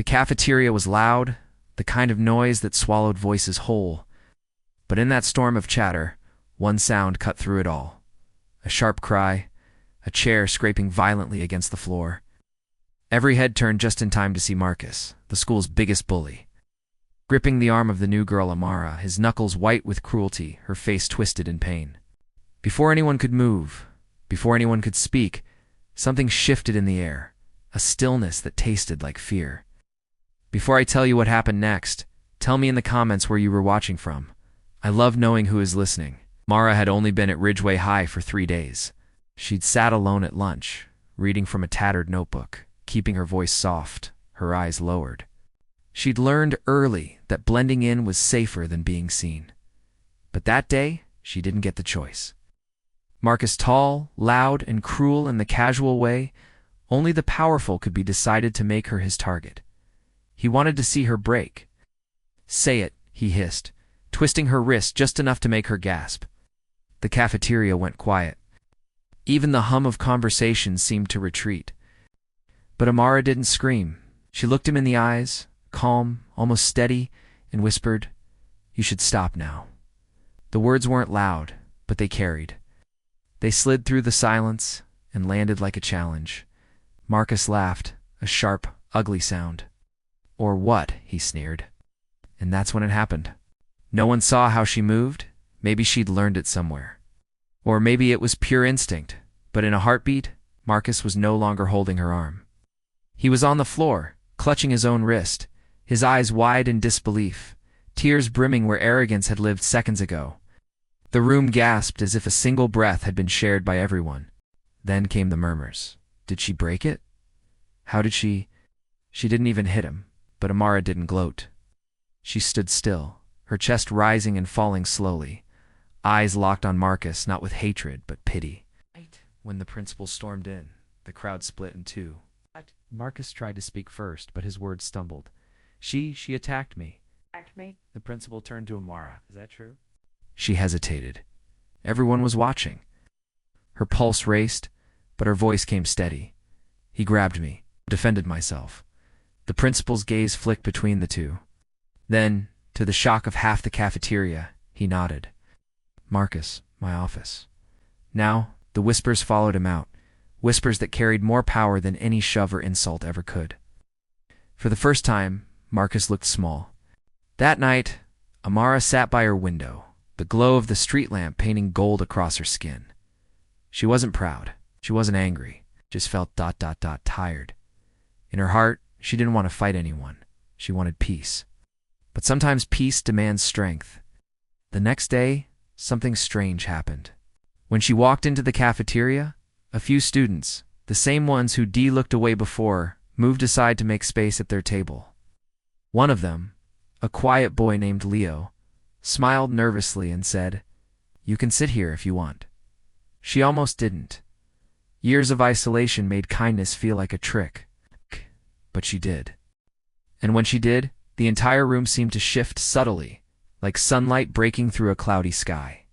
The cafeteria was loud, the kind of noise that swallowed voices whole. But in that storm of chatter, one sound cut through it all. A sharp cry, a chair scraping violently against the floor. Every head turned just in time to see Marcus, the school's biggest bully. Gripping the arm of the new girl Amara, his knuckles white with cruelty, her face twisted in pain. Before anyone could move, before anyone could speak, something shifted in the air, a stillness that tasted like fear. Before I tell you what happened next, tell me in the comments where you were watching from. I love knowing who is listening. Mara had only been at Ridgeway High for 3 days. She'd sat alone at lunch, reading from a tattered notebook, keeping her voice soft, her eyes lowered. She'd learned early that blending in was safer than being seen. But that day, she didn't get the choice. Marcus, tall, loud, and cruel in the casual way, only the powerful could be decided to make her his target. He wanted to see her break. "Say it," he hissed, twisting her wrist just enough to make her gasp. The cafeteria went quiet. Even the hum of conversation seemed to retreat. But Amara didn't scream. She looked him in the eyes, calm, almost steady, and whispered, "You should stop now." The words weren't loud, but they carried. They slid through the silence and landed like a challenge. Marcus laughed, a sharp, ugly sound. "Or what?" he sneered. And that's when it happened. No one saw how she moved. Maybe she'd learned it somewhere. Or maybe it was pure instinct. But in a heartbeat, Marcus was no longer holding her arm. He was on the floor, clutching his own wrist, his eyes wide in disbelief, tears brimming where arrogance had lived seconds ago. The room gasped as if a single breath had been shared by everyone. Then came the murmurs. Did she break it? How did she? She didn't even hit him, but Amara didn't gloat. She stood still, her chest rising and falling slowly, eyes locked on Marcus, not with hatred, but pity. When the principal stormed in, the crowd split in two. Marcus tried to speak first, but his words stumbled. She attacked me. Attacked me? The principal turned to Amara. Is that true? She hesitated. Everyone was watching. Her pulse raced, but her voice came steady. He grabbed me, defended myself. The principal's gaze flicked between the two. Then, to the shock of half the cafeteria, he nodded. "Marcus, my office." Now, the whispers followed him out, whispers that carried more power than any shove or insult ever could. For the first time, Marcus looked small. That night, Amara sat by her window, the glow of the street lamp painting gold across her skin. She wasn't proud. She wasn't angry. Just felt ... tired. In her heart, she didn't want to fight anyone. She wanted peace. But sometimes peace demands strength. The next day, something strange happened. When she walked into the cafeteria, a few students, the same ones who Dee looked away before, moved aside to make space at their table. One of them, a quiet boy named Leo, smiled nervously and said, "You can sit here if you want." She almost didn't. Years of isolation made kindness feel like a trick. But she did. And when she did, the entire room seemed to shift subtly, like sunlight breaking through a cloudy sky.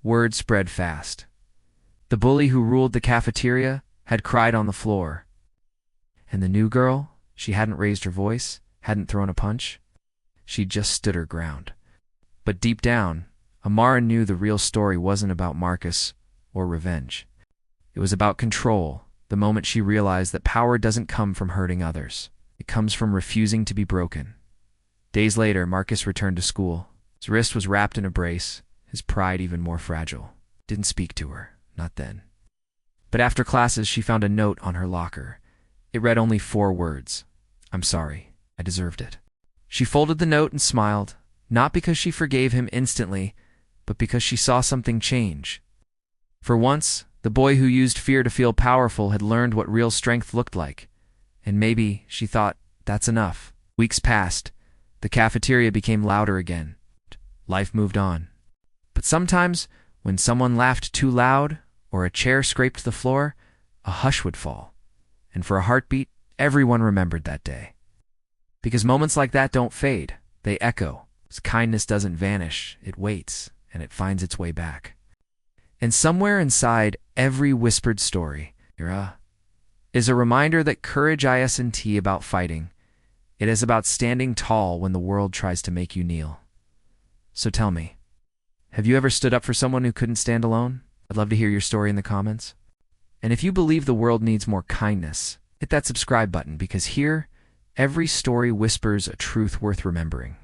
Word spread fast. The bully who ruled the cafeteria had cried on the floor. And the new girl, she hadn't raised her voice, hadn't thrown a punch. She just stood her ground. But deep down, Amara knew the real story wasn't about Marcus or revenge. It was about control, the moment she realized that power doesn't come from hurting others. It comes from refusing to be broken. Days later, Marcus returned to school. His wrist was wrapped in a brace, his pride even more fragile. Didn't speak to her, not then. But after classes, she found a note on her locker. It read only 4 words. "I'm sorry. I deserved it." She folded the note and smiled, not because she forgave him instantly, but because she saw something change. For once, the boy who used fear to feel powerful had learned what real strength looked like. And maybe, she thought, that's enough. Weeks passed. The cafeteria became louder again. Life moved on. But sometimes, when someone laughed too loud or a chair scraped the floor, a hush would fall. And for a heartbeat, everyone remembered that day. Because moments like that don't fade. They echo. Kindness doesn't vanish. It waits, and it finds its way back. And somewhere inside every whispered story is a reminder that courage isn't about fighting. It is about standing tall when the world tries to make you kneel. So tell me, have you ever stood up for someone who couldn't stand alone? I'd love to hear your story in the comments. And if you believe the world needs more kindness, hit that subscribe button because here, every story whispers a truth worth remembering.